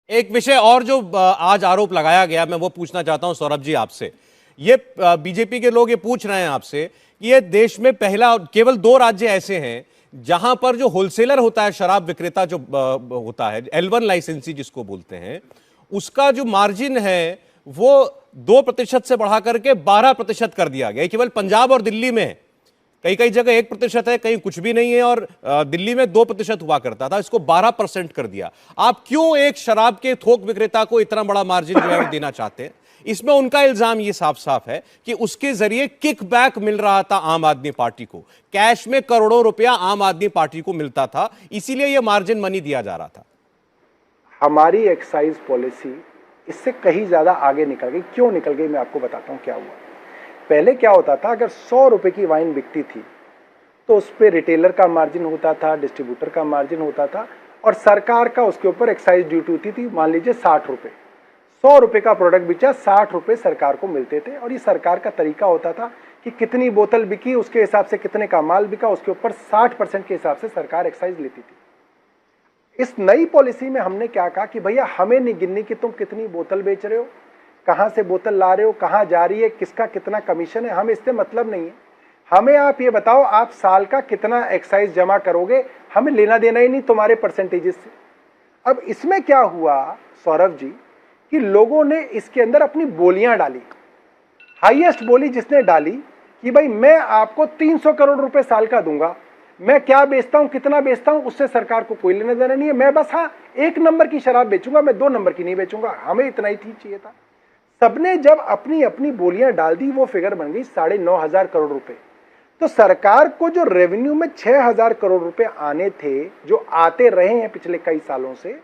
एक विषय और जो आज आरोप लगाया गया, मैं वो पूछना चाहता हूं सौरभ जी आपसे। ये बीजेपी के लोग ये पूछ रहे हैं आपसे कि ये देश में पहला केवल 2 राज्य ऐसे हैं जहां पर जो होलसेलर होता है, शराब विक्रेता जो होता है, L1 लाइसेंसी जिसको बोलते हैं, उसका जो मार्जिन है वो 2% से बढ़ा करके 12% कर दिया गया। केवल पंजाब और दिल्ली में है। कई कई जगह 1% है, कहीं कुछ भी नहीं है, और दिल्ली में 2% हुआ करता था, इसको 12% कर दिया। आप क्यों एक शराब के थोक विक्रेता को इतना बड़ा मार्जिन जो है वो देना चाहते हैं? इसमें उनका इल्जाम ये साफ साफ है कि उसके जरिए किकबैक मिल रहा था आम आदमी पार्टी को, कैश में करोड़ों रुपया आम आदमी पार्टी को मिलता था, इसीलिए यह मार्जिन मनी दिया जा रहा था। हमारी एक्साइज पॉलिसी इससे कहीं ज्यादा आगे निकल गई। क्यों निकल गई, मैं आपको बताता हूं क्या हुआ। पहले क्या होता था, अगर 100 रुपए की वाइन बिकती थी तो उस पर रिटेलर का मार्जिन होता था, डिस्ट्रीब्यूटर का मार्जिन होता था, और सरकार का उसके ऊपर एक्साइज ड्यूटी होती थी, मान लीजिए 60 रुपए। 100 रुपए का प्रोडक्ट बिचा, 60 रुपए सरकार को मिलते थे। और ये सरकार का तरीका होता था कि कितनी बोतल बिकी उसके हिसाब से कितने का माल बिका, उसके ऊपर 60% के हिसाब से सरकार एक्साइज लेती थी। इस नई पॉलिसी में हमने क्या कहा कि भैया हमें नहीं गिननी कि तुम कितनी बोतल बेच रहे हो, कहां से बोतल ला रहे हो, कहां जा रही है, किसका कितना कमीशन है, हमें इससे मतलब नहीं है। हमें आप ये बताओ आप साल का कितना एक्साइज जमा करोगे, हमें लेना देना ही नहीं तुम्हारे परसेंटेजेस से। अब इसमें क्या हुआ सौरभ जी कि लोगों ने इसके अंदर अपनी बोलियां डाली। हाईएस्ट बोली जिसने डाली कि भाई मैं आपको 300 करोड़ रुपए साल का दूंगा, मैं क्या बेचता हूं कितना बेचता हूं उससे सरकार को कोई लेना देना नहीं है, मैं बस हाँ 1 नंबर की शराब बेचूंगा, मैं 2 नंबर की नहीं बेचूंगा, हमें इतना ही चाहिए था। सबने जब अपनी अपनी बोलियां डाल दी, वो फिगर बन गई 9,500 करोड़ रुपए। तो सरकार को जो रेवेन्यू में 6,000 करोड़ रुपए आने थे, जो आते रहे हैं पिछले कई सालों से,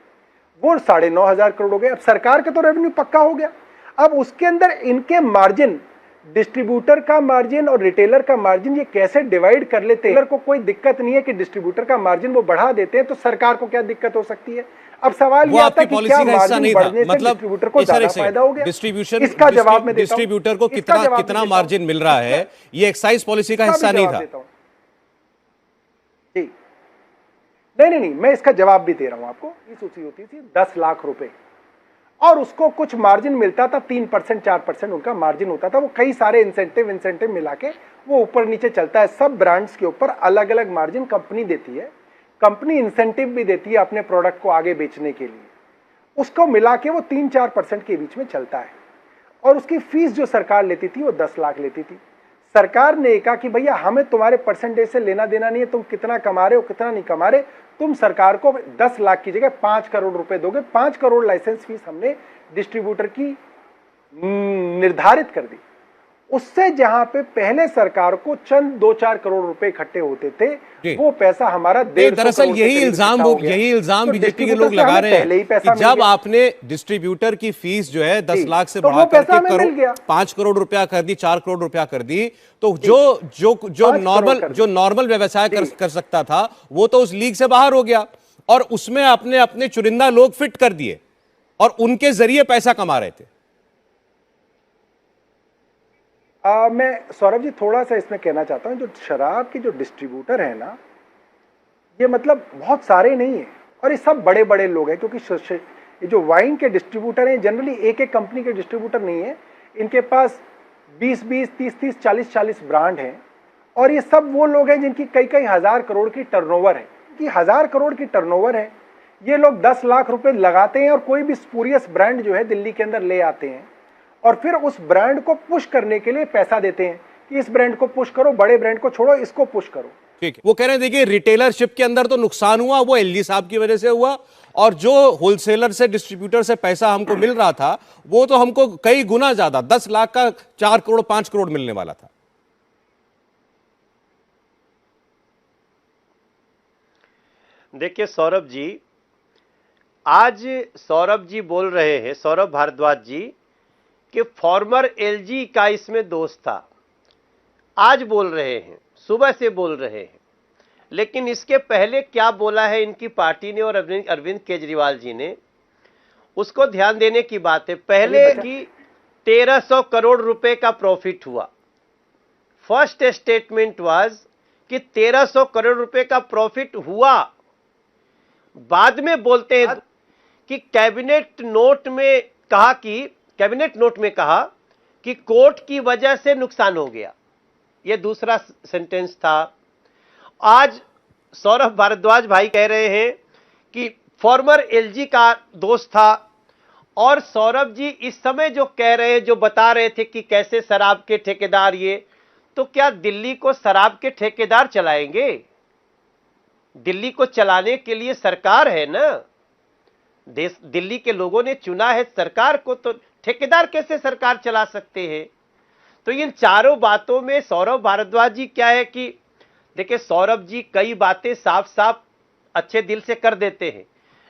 वो 9,500 करोड़ हो गए। अब सरकार का तो रेवेन्यू पक्का हो गया। अब उसके अंदर इनके मार्जिन, डिस्ट्रीब्यूटर का मार्जिन और रिटेलर का मार्जिन, ये कैसे डिवाइड कर लेते हैं। रिटेलर को कोई दिक्कत नहीं है कि डिस्ट्रीब्यूटर का मार्जिन वो बढ़ा देते हैं, तो सरकार को क्या दिक्कत हो सकती है। अब सवाल ये आता है कि क्या मार्जिन बढ़ने से डिस्ट्रीब्यूटर को ज्यादा फायदा हो गया। डिस्ट्रीब्यूशन, इसका जवाब मैं देता हूं। डिस्ट्रीब्यूटर को कितना मार्जिन मिल रहा है, ये एक्साइज पॉलिसी का हिस्सा नहीं था। जी नहीं, मैं इसका जवाब भी दे रहा हूं आपको। ये सूची होती थी 10 लाख रुपए, और उसको कुछ मार्जिन मिलता था, 3% 4% उनका मार्जिन होता था। वो कई सारे इंसेंटिव मिला के वो ऊपर नीचे चलता है। सब ब्रांड्स के ऊपर अलग अलग मार्जिन कंपनी देती है। कंपनी इंसेंटिव भी देती है अपने प्रोडक्ट को आगे बेचने के लिए। उसको मिला के वो 3-4% के बीच में चलता है। और उसकी फीस जो सरकार लेती थी वो 10 लाख लेती थी। सरकार ने कहा कि भैया हमें तुम्हारे परसेंटेज से लेना देना नहीं है, तुम कितना कमा रहे हो कितना नहीं कमा रहे, तुम सरकार को 10 लाख की जगह 5 करोड़ रुपए दोगे। 5 करोड़ लाइसेंस फीस हमने डिस्ट्रीब्यूटर की निर्धारित कर दी। उससे जहां पे पहले सरकार को चंद 2-4 करोड़ रुपए इकट्ठे होते थे, वो पैसा हमारा दरअसल यही इल्जाम बीजेपी के लोग लगा रहे हैं कि जब आपने डिस्ट्रीब्यूटर की फीस जो है 10 लाख से बढ़ा करके 5 करोड़ रुपया कर दी, 4 करोड़ रुपया कर दी, तो जो नॉर्मल व्यवसाय कर सकता था वो तो उस लीग से बाहर हो गया, और उसमें अपने अपने चुनिंदा लोग फिट कर दिए और उनके जरिए पैसा कमा रहे थे। मैं सौरभ जी थोड़ा सा इसमें कहना चाहता हूं, जो शराब के जो डिस्ट्रीब्यूटर है ना, ये मतलब बहुत सारे नहीं है, और ये सब बड़े बड़े लोग हैं। क्योंकि ये जो वाइन के डिस्ट्रीब्यूटर हैं जनरली एक एक कंपनी के डिस्ट्रीब्यूटर नहीं है, इनके पास 20-20, 30-30, 40-40 ब्रांड हैं। और ये सब वो लोग हैं जिनकी कई कई हजार करोड़ की टर्नओवर है। कि 1000 करोड़ की टर्नओवर है, ये लोग 10 लाख रुपए लगाते हैं और कोई भी स्पूरियस ब्रांड जो है दिल्ली के अंदर ले आते हैं, और फिर उस ब्रांड को पुश करने के लिए पैसा देते हैं कि इस ब्रांड को पुश करो, बड़े ब्रांड को छोड़ो, इसको पुश करो। ठीक है, वो कह रहे हैं देखिए रिटेलरशिप के अंदर तो नुकसान हुआ, वो एलजी साहब की वजह से हुआ, और जो होलसेलर से डिस्ट्रीब्यूटर से पैसा हमको मिल रहा था वो तो हमको कई गुना ज्यादा, 10 लाख का 4 करोड़ 5 करोड़ मिलने वाला था। देखिए सौरभ जी, आज सौरभ जी बोल रहे हैं, सौरभ भारद्वाज जी, कि फॉर्मर एलजी का इसमें दोष था। आज बोल रहे हैं, सुबह से बोल रहे हैं, लेकिन इसके पहले क्या बोला है इनकी पार्टी ने और अरविंद केजरीवाल जी ने, उसको ध्यान देने की बात है। पहले कि 1300 करोड़ रुपए का प्रॉफिट हुआ। फर्स्ट स्टेटमेंट वाज कि 1300 करोड़ रुपए का प्रॉफिट हुआ। बाद में बोलते हैं कि कैबिनेट नोट में कहा कि कोर्ट की वजह से नुकसान हो गया, यह दूसरा सेंटेंस था। आज सौरभ भारद्वाज भाई कह रहे हैं कि फॉर्मर एलजी का दोस्त था, और सौरभ जी इस समय जो कह रहे हैं, जो बता रहे थे कि कैसे शराब के ठेकेदार, ये तो क्या दिल्ली को शराब के ठेकेदार चलाएंगे? दिल्ली को चलाने के लिए सरकार है ना, दिल्ली के लोगों ने चुना है सरकार को, तो ठेकेदार कैसे सरकार चला सकते हैं? तो इन चारों बातों में सौरभ भारद्वाज जी क्या है कि देखिए, सौरभ जी कई बातें साफ साफ अच्छे दिल से कर देते हैं,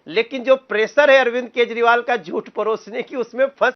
लेकिन जो प्रेशर है अरविंद केजरीवाल का झूठ परोसने की, उसमें फंस